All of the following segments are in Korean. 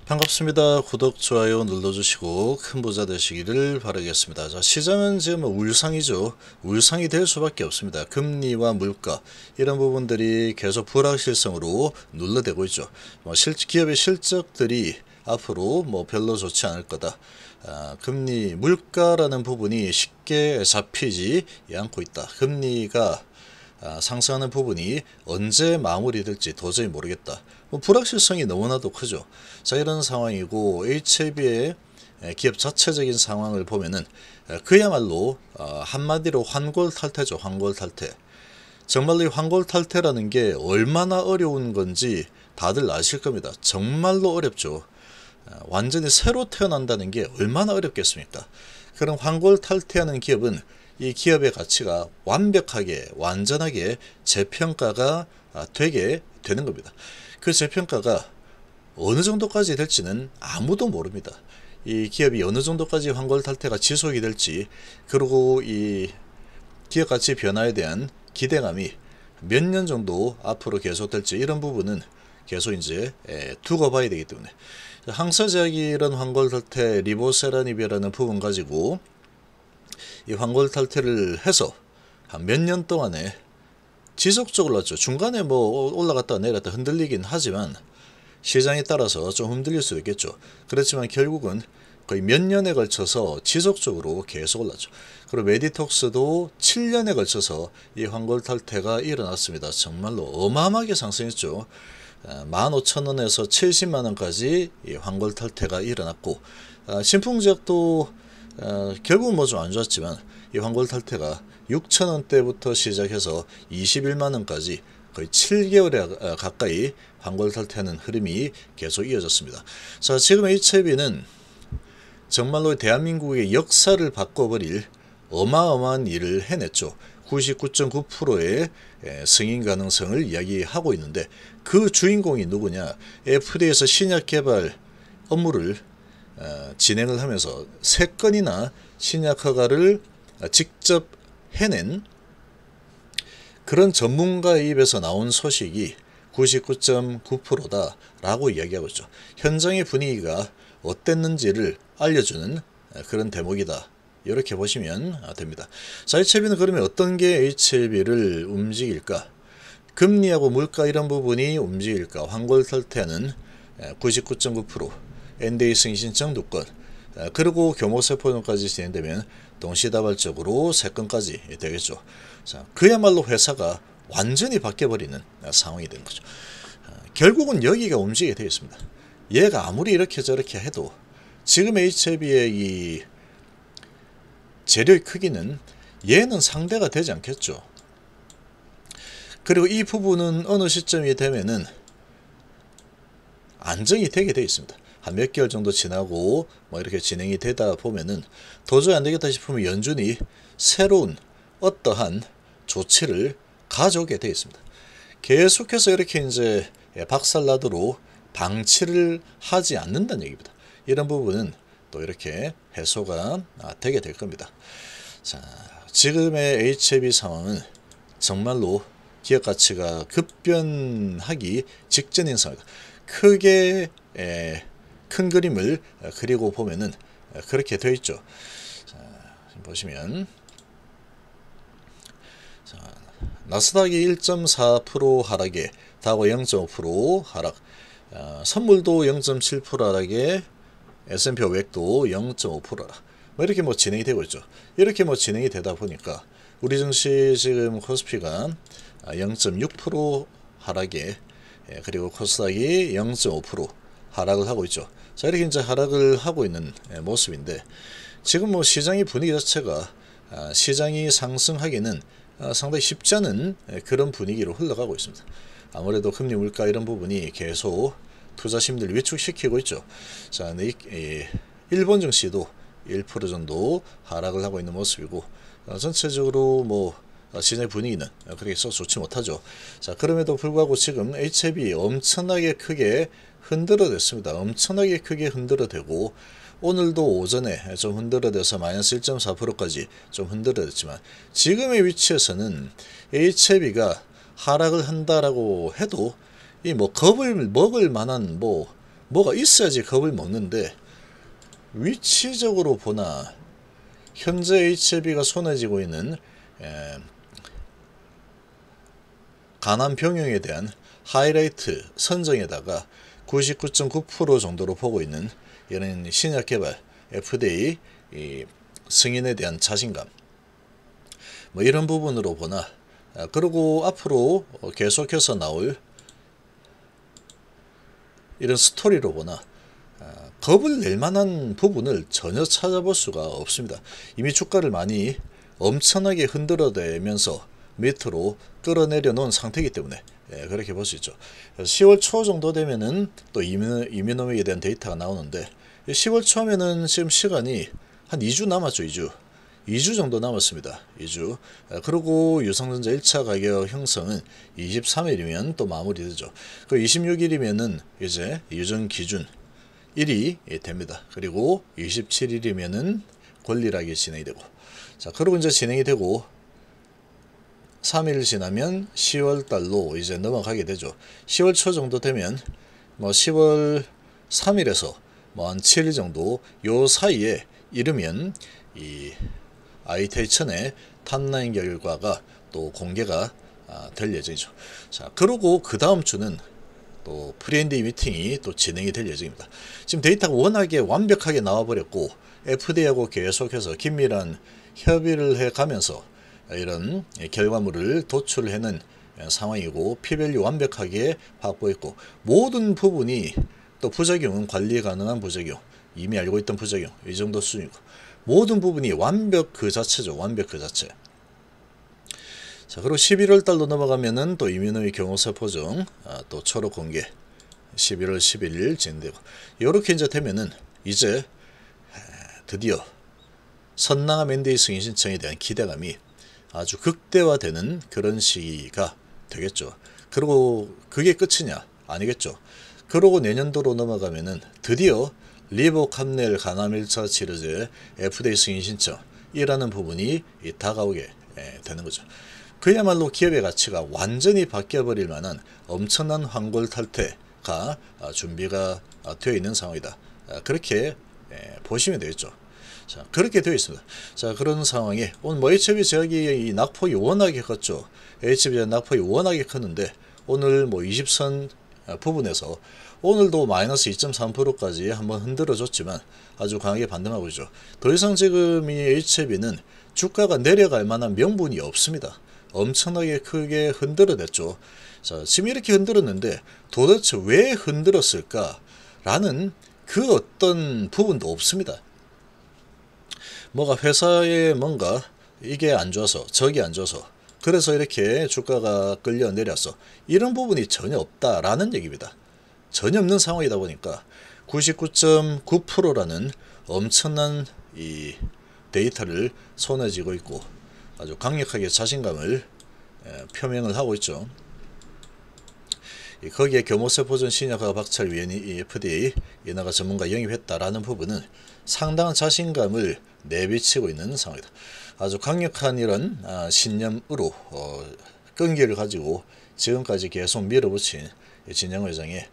반갑습니다. 구독, 좋아요 눌러주시고 큰 부자 되시기를 바라겠습니다. 자, 시장은 지금 울상이죠. 울상이 될 수밖에 없습니다. 금리와 물가 이런 부분들이 계속 불확실성으로 눌러대고 있죠. 기업의 실적들이 앞으로 별로 좋지 않을 거다. 금리, 물가라는 부분이 쉽게 잡히지 않고 있다. 금리가 상승하는 부분이 언제 마무리될지 도저히 모르겠다. 불확실성이 너무나도 크죠. 자, 이런 상황이고 HLB의 기업 자체적인 상황을 보면은 그야말로 한마디로 환골탈태죠. 환골탈태. 정말로 이 환골탈태라는 게 얼마나 어려운 건지 다들 아실 겁니다. 정말로 어렵죠. 완전히 새로 태어난다는 게 얼마나 어렵겠습니까? 그런 환골탈태하는 기업은 이 기업의 가치가 완벽하게 완전하게 재평가가 되게 되는 겁니다. 그 재평가가 어느 정도까지 될지는 아무도 모릅니다. 이 기업이 어느 정도까지 환골탈태가 지속이 될지, 그리고 이 기업 가치 변화에 대한 기대감이 몇 년 정도 앞으로 계속될지, 이런 부분은 계속 이제 두고 봐야 되기 때문에, 항사제약이 이런 환골탈태 리보세라닙이라는 부분 가지고 이 환골탈태를 해서 한 몇 년 동안에 지속적으로 났죠. 중간에 올라갔다 내렸다 흔들리긴 하지만 시장에 따라서 좀 흔들릴 수도 있겠죠. 그렇지만 결국은 거의 몇 년에 걸쳐서 지속적으로 계속 올랐죠. 그리고 메디톡스도 7년에 걸쳐서 이 환골탈태가 일어났습니다. 정말로 어마어마하게 상승했죠. 15,000원에서 70만원까지 이 환골탈태가 일어났고, 신풍제약도 결국은 좀 안 좋았지만 이 환골탈태가 6,000원대부터 시작해서 21만원까지 거의 7개월에 가까이 환골탈태하는 흐름이 계속 이어졌습니다. 자, 지금 HLB는 정말로 대한민국의 역사를 바꿔버릴 어마어마한 일을 해냈죠. 99.9%의 승인 가능성을 이야기하고 있는데, 그 주인공이 누구냐? FDA에서 신약 개발 업무를 진행을 하면서 3건이나 신약 허가를 직접 해낸 그런 전문가의 입에서 나온 소식이 99.9%다 라고 이야기하고 있죠. 현장의 분위기가 어땠는지를 알려주는 그런 대목이다, 이렇게 보시면 됩니다. 자, HLB는 그러면 어떤 게 HLB를 움직일까? 금리하고 물가 이런 부분이 움직일까? 환골탈태하는 99.9%, NDA 승인 신청 2건, 그리고 교목세포론까지 진행되면 동시다발적으로 3건까지 되겠죠. 자, 그야말로 회사가 완전히 바뀌어버리는 상황이 되는 거죠. 결국은 여기가 움직이게 되어 있습니다. 얘가 아무리 이렇게 저렇게 해도 지금 HLB의 이 재료의 크기는 얘는 상대가 되지 않겠죠. 그리고 이 부분은 어느 시점이 되면은 안정이 되게 되어 있습니다. 한 몇 개월 정도 지나고 이렇게 진행이 되다 보면은 도저히 안 되겠다 싶으면 연준이 새로운 어떠한 조치를 가져오게 되어 있습니다. 계속해서 이렇게 이제 박살나도록 방치를 하지 않는다는 얘기입니다. 이런 부분은 또 이렇게 해소가 되게 될 겁니다. 자, 지금의 HLB 상황은 정말로 기업 가치가 급변하기 직전인 상황이다. 크게 큰 그림을 그리고 보면은 그렇게 되어 있죠. 자, 지금 보시면, 자, 나스닥이 1.4% 하락에 다우 0.5% 하락, 선물도 0.7% 하락에 S&P 500도 0.5% 하락, 이렇게 진행이 되고 있죠. 이렇게 진행이 되다 보니까 우리 증시 지금 코스피가 0.6% 하락에, 그리고 코스닥이 0.5% 하락을 하고 있죠. 자, 이렇게 이제 하락을 하고 있는 모습인데, 지금 시장의 분위기 자체가 시장이 상승하기는 상당히 쉽지 않은 그런 분위기로 흘러가고 있습니다. 아무래도 금리, 물가 이런 부분이 계속 투자 심리를 위축시키고 있죠. 자, 일본 증시도 1% 정도 하락을 하고 있는 모습이고, 전체적으로 시장의 분위기는 그렇게 썩 좋지 못하죠. 자, 그럼에도 불구하고 지금 HLB 엄청나게 크게 흔들어댔습니다. 엄청나게 크게 흔들어대고, 오늘도 오전에 좀 흔들어대서 마이너스 1.4%까지 좀 흔들어댔지만, 지금의 위치에서는 HLB가 하락을 한다라고 해도 겁을 먹을 만한 뭐가 있어야지 겁을 먹는데, 위치적으로 보나 현재 HLB가 손에 쥐고 있는 가남 병용에 대한 하이라이트 선정에다가 99.9% 정도로 보고 있는 이런 신약 개발 FDA 승인에 대한 자신감, 뭐 이런 부분으로 보나, 그리고 앞으로 계속해서 나올 이런 스토리로 보나 겁을 낼 만한 부분을 전혀 찾아볼 수가 없습니다. 이미 주가를 많이 엄청나게 흔들어대면서 밑으로 끌어내려 놓은 상태이기 때문에 그렇게 볼 수 있죠. 10월 초 정도 되면은 또 이민노믹에 대한 데이터가 나오는데, 10월 초면은 지금 시간이 한 2주 남았죠. 2주 정도 남았습니다. 2주. 그리고 유상증자 1차 가격 형성은 23일이면 또 마무리되죠. 그 26일이면은 이제 유전 기준 1이 됩니다. 그리고 27일이면은 권리락이 진행이 되고, 자, 그리고 이제 진행이 되고 3일 지나면 10월 달로 이제 넘어가게 되죠. 10월 초 정도 되면 뭐 10월 3일에서 뭐 한 7일 정도 요 사이에 이르면 이 아이테이천의 탑라인 결과가 또 공개가 될 예정이죠. 자, 그리고 그 다음 주는 또 프리앤디 미팅이 또 진행이 될 예정입니다. 지금 데이터가 워낙에 완벽하게 나와버렸고 FDA하고 계속해서 긴밀한 협의를 해가면서 이런 결과물을 도출해낸 상황이고, 피밸류 완벽하게 확보했고, 모든 부분이 또 부작용은 관리 가능한 부작용, 이미 알고 있던 부작용 이 정도 수준이고, 모든 부분이 완벽 그 자체죠. 완벽 그 자체. 자, 그리고 11월 달로 넘어가면은 또 이민노믹 경호세포종 또 초록 공개 11월 11일 진행되고, 이렇게 이제 되면은 이제 드디어 선낭암 NDA 승인 신청에 대한 기대감이 아주 극대화되는 그런 시기가 되겠죠. 그리고 그게 끝이냐? 아니겠죠. 그러고 내년도로 넘어가면은 드디어 리보캄넬 간암 1차 치료제 FDA 승인 신청이라는 부분이 다가오게 되는 거죠. 그야말로 기업의 가치가 완전히 바뀌어버릴 만한 엄청난 환골 탈퇴가 준비가 되어 있는 상황이다. 그렇게 보시면 되겠죠. 자, 그렇게 되어 있습니다. 자, 그런 상황에 오늘 뭐 HB 제약이 낙폭이 워낙에 컸죠. HB 제약 낙폭이 워낙에 컸는데 오늘 뭐 20선 부분에서 오늘도 마이너스 2.3%까지 한번 흔들어줬지만 아주 강하게 반등하고 있죠. 더 이상 지금 이 HB는 주가가 내려갈 만한 명분이 없습니다. 엄청나게 크게 흔들어냈죠. 자, 지금 이렇게 흔들었는데 도대체 왜 흔들었을까? 라는 그 어떤 부분도 없습니다. 뭐가 회사에 뭔가 이게 안 좋아서 저기 안 좋아서 그래서 이렇게 주가가 끌려 내렸어, 이런 부분이 전혀 없다라는 얘기입니다. 전혀 없는 상황이다 보니까 99.9%라는 엄청난 이 데이터를 손에 쥐고 있고 아주 강력하게 자신감을 표명을 하고 있죠. 거기에 교모세포전 신약과 박찰 위원이 FDA 인하가 전문가 영입했다라는 부분은 상당한 자신감을 내비치고 있는 상황이다. 아주 강력한 이런 신념으로 끈기를 가지고 지금까지 계속 밀어붙인 진영 회장의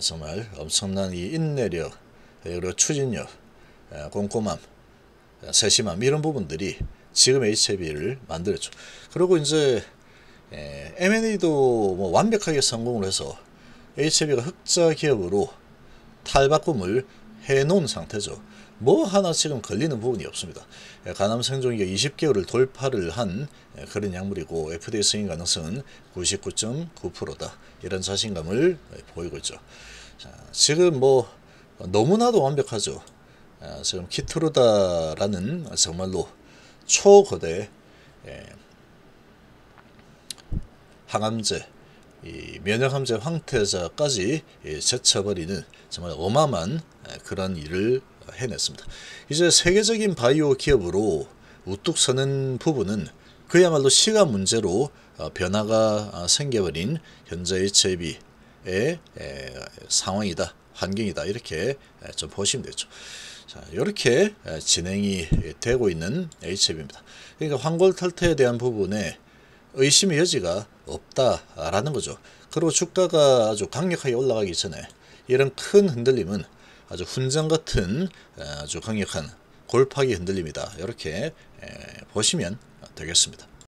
정말 엄청난 이 인내력, 그리고 추진력, 꼼꼼함, 세심함, 이런 부분들이 지금 HB를 만들었죠. 그리고 이제 M&A도 뭐 완벽하게 성공을 해서 HB가 흑자 기업으로 탈바꿈을 해놓은 상태죠. 뭐 하나 지금 걸리는 부분이 없습니다. 간암 생존기가 20개월을 돌파를 한 그런 약물이고 FDA 승인 가능성은 99.9%다. 이런 자신감을 보이고 있죠. 자, 지금 뭐 너무나도 완벽하죠. 지금 키트루다라는 정말로 초거대 항암제, 이 면역암제 황태자까지 제쳐버리는 정말 어마어마한 그런 일을 해냈습니다. 이제 세계적인 바이오 기업으로 우뚝 서는 부분은 그야말로 시간 문제로 변화가 생겨버린 현재 HIV의 상황이다, 환경이다, 이렇게 좀 보시면 되죠. 자, 이렇게 진행이 되고 있는 HIV입니다. 그러니까 환골 탈퇴에 대한 부분에 의심의 여지가 없다라는 거죠. 그리고 주가가 아주 강력하게 올라가기 전에 이런 큰 흔들림은 아주 훈장 같은 아주 강력한 골파기 흔들림이다. 이렇게 보시면 되겠습니다.